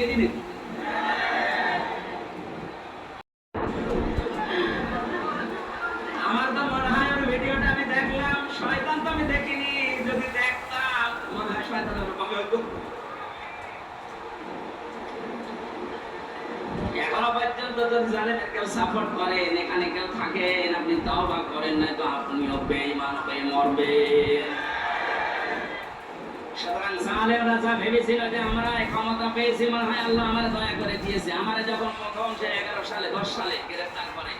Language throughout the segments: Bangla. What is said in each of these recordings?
চিনি নাকি? আমার তো মনে হয় ওই ভিডিওটা আমি দেখলাম, শয়তান তো আমি দেখিনি, যদি দেখতাম মনে হয় শয়তান আমার কমে হতো। এখনো পর্যন্ত যদি জালেমের কেউ সাপোর্ট করেন, এখানে কেউ থাকেন, আপনি তওবা করেন না তো আপনিও বেঈমান হয়ে মরবেন। সুতরাং জালেম রাজা ভেবেছিল যে আমরা ক্ষমতা পেয়েছি, মনে হয় আল্লাহ আমার দয়া করে দিয়েছে। আমার যখন প্রথম সে 11 সালে 10 সালে গ্রেফতার করে,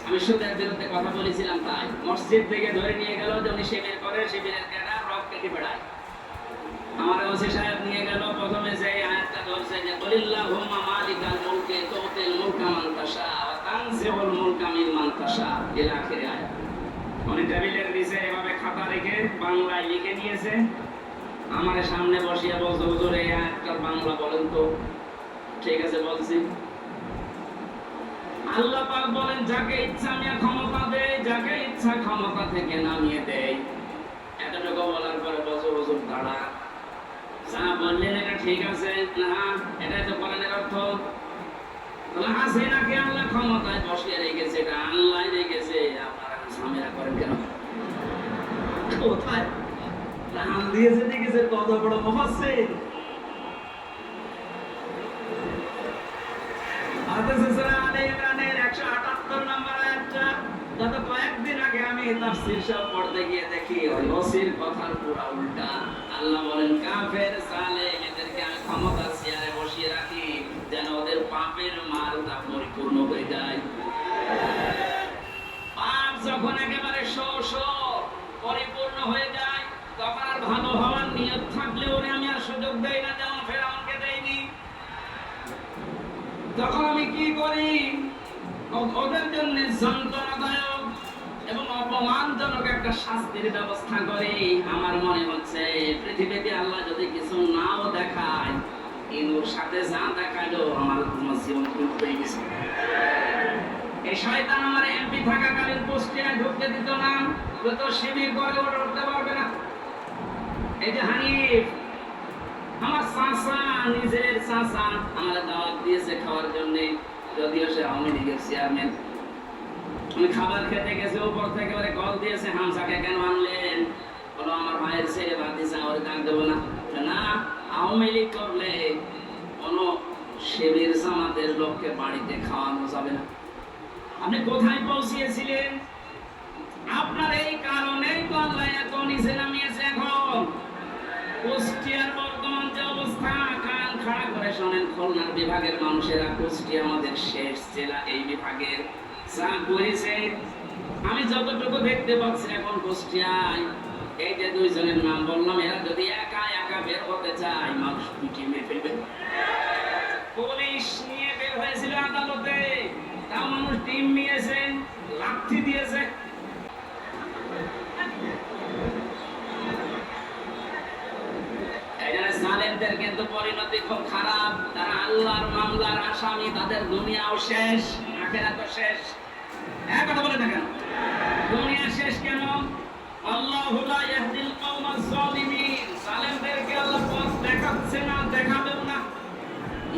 আমি সুদের বিরুদ্ধে কথা বলেছিলাম, তাই মসজিদ থেকে ধরে নিয়ে গেল যে উনি শিবির করে, শিবিরের ক্যাডার রক কেটে বেড়ায়। আমার ওসি সাহেব নিয়ে গেল, প্রথমে যে আয়াতটা ধরছে যে কুলিল্লাহুম্মা মালিকাল মুলকি তুতিল মুলকা মান তাশা ওয়া তানজিউল মুলকা মিম্মান তাশা ইলা আখির আয়াত। উনি টেবিলের নিচে এভাবে খাতা রেখে বাংলায় লিখে নিয়েছে, আমার সামনে বসিয়ে বলছে, হুজুর এই আয়াতটার বাংলা বলেন তো। ঠিক আছে বলছি। আল্লাহ পাক বলেন, যাকে ইচ্ছা আমি ক্ষমতা দেই, যাকে ইচ্ছা ক্ষমতা থেকে নামিয়ে দেই। এতটুকু বলার পরে বলছে, হুজুর দাঁড়া, যা বললেন এটা ঠিক আছে না, এটাই তো কোরআনের অর্থ। হাসিনাকে আল্লাহ ক্ষমতায় বসিয়ে রেখেছে, এটা আল্লাহ রেখেছে, আপনারা ঝামেলা করেন কেন? কোথায় নাম দিয়েছে দেখেছে, কত বড় মুফাসসির। সূরা আলে ইমরানের 178 নম্বর আয়াতটা গত কয়েকদিন আগে আমি তাফসীর সব পড়তে গিয়ে দেখি ওই ওসির কথার পুরো উল্টা। আল্লাহ বলেন, কাফের জালেম এদেরকে আমি ক্ষমতার চেয়ারে বসিয়ে রাখি যেন ওদের পাপের মালটা পরিপূর্ণ হয়ে যায়। পাপ যখন একেবারে পরিপূর্ণ হয়ে যায়, তখন আর ভালো হওয়ার নিয়ত থাকলেও আমি আর সুযোগ দেই না, যেমন ফেরাউনকে দেইনি। তখন আমি কি করি? ওদের জন্য যন্ত্রণাদায়ক এবং অপমানজনক একটা শাস্তির ব্যবস্থা করি। আমার মনে হচ্ছে পৃথিবীতে আল্লাহ যদি কিছু নাও দেখায়, ইনুর সাথে যা দেখালো আমার জীবন হয়ে গেছে। এই শয়তান আমার এমপি থাকাকালীন কুষ্টিয়ায় ঢুকতে দিত না, তো শিবির করে ওটা উঠতে পারবে না। এই যে হানিফ, আমার চাচা, নিজের চাচা আমার দাওয়াত দিয়েছে খাওয়ার জন্য, যদিও সে আওয়ামী লীগের চেয়ারম্যান। আমি খাবার খেতে গেছি, উপর থেকে ওরে কল দিয়েছে, হামসাকে কেন আনলেন? বলো আমার ভাইয়ের ছেলে ভাতিজা, ওরে ডাক দেবো না। না, আওয়ামী লীগ করলে কোন শিবির জামাতের লোককে বাড়িতে খাওয়ানো যাবে না। আপনি কোথায় পৌঁছিয়েছিলেন? আপনার এই কারণেই তো আল্লাহ এত নিচে নামিয়েছে। এখন কুষ্টিয়ার বর্তমান যে অবস্থা, কান খাড়া করে শোনেন, খুলনার বিভাগের মানুষেরা, কুষ্টিয়া আমাদের শেষ জেলা, এই বিভাগের যা করেছে আমি যতটুকু দেখতে পাচ্ছি এখন কুষ্টিয়ায়, এই যে দুইজনের নাম বললাম, এরা যদি একা একা বের হতে চায়, মানুষ পিটিয়ে মেরে ফেলবে। পুলিশ নিয়ে বের হয়েছিল আদালতে, তাও মানুষ টিম নিয়েছে, লাঠি দিয়েছে। জালেমদের কিন্তু পরিণতি খুব খারাপ। তারা আল্লাহর মামলার আসামি, তাদের দুনিয়াও শেষ, আখিরাতও শেষ। এক কথা বলে না কেন? দুনিয়া শেষ কেন? আল্লাহু লা ইয়াহদিল কওমাজ যালিমিন। জালেমদেরকে আল্লাহ পথ দেখাচ্ছে না, দেখাবেও না।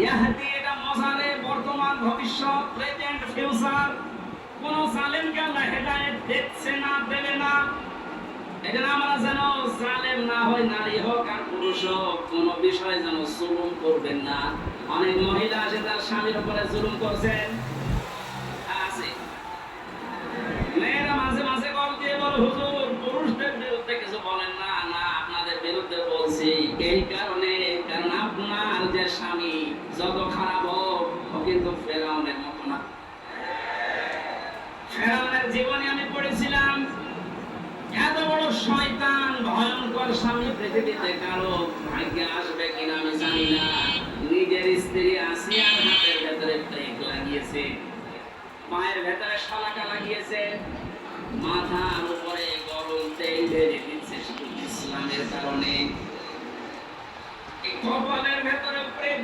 ইয়াহদি এটা মজারে, বর্তমান, ভবিষ্যৎ, প্রেজেন্ট, ফিউচার। কোন জালেমকে আল্লাহ হেদায়েত দিচ্ছে না, দেবে না। এজন্য আমরা যেন জালেম না হই, নারী হোক আর পুরুষ হোক, কোন বিষয়ে যেন জুলুম করবেন না। অনেক মহিলা আছে তার স্বামীর উপরে জুলুম করছেন, আছে। মেয়েরা মাঝে মাঝে কল দিয়ে বলে, হুজুর পুরুষদের বিরুদ্ধে কিছু বলেন না। না, আপনাদের বিরুদ্ধে বলছি এই কারণে, কারণ আপনার যে স্বামী যত খারাপ হোক, ও কিন্তু ফেরাউনের মতো না। ফেরাউনের জীবনে আমি পড়েছিলাম, এত বড় শয়তান, ভয়ঙ্কর স্বামী পৃথিবীতে কারো ভাগ্যে আসবে কিনা আমি জানি না। নিজের স্ত্রী আসিয়ার হাতের ভেতরে প্লেগ লাগিয়েছে, পায়ের ভেতরে শলাকা লাগিয়েছে, মাথার উপরে গরম তেল ঢেলে দিচ্ছে শুধু ইসলামের কারণে। এই কপালের ভেতরে প্লেগ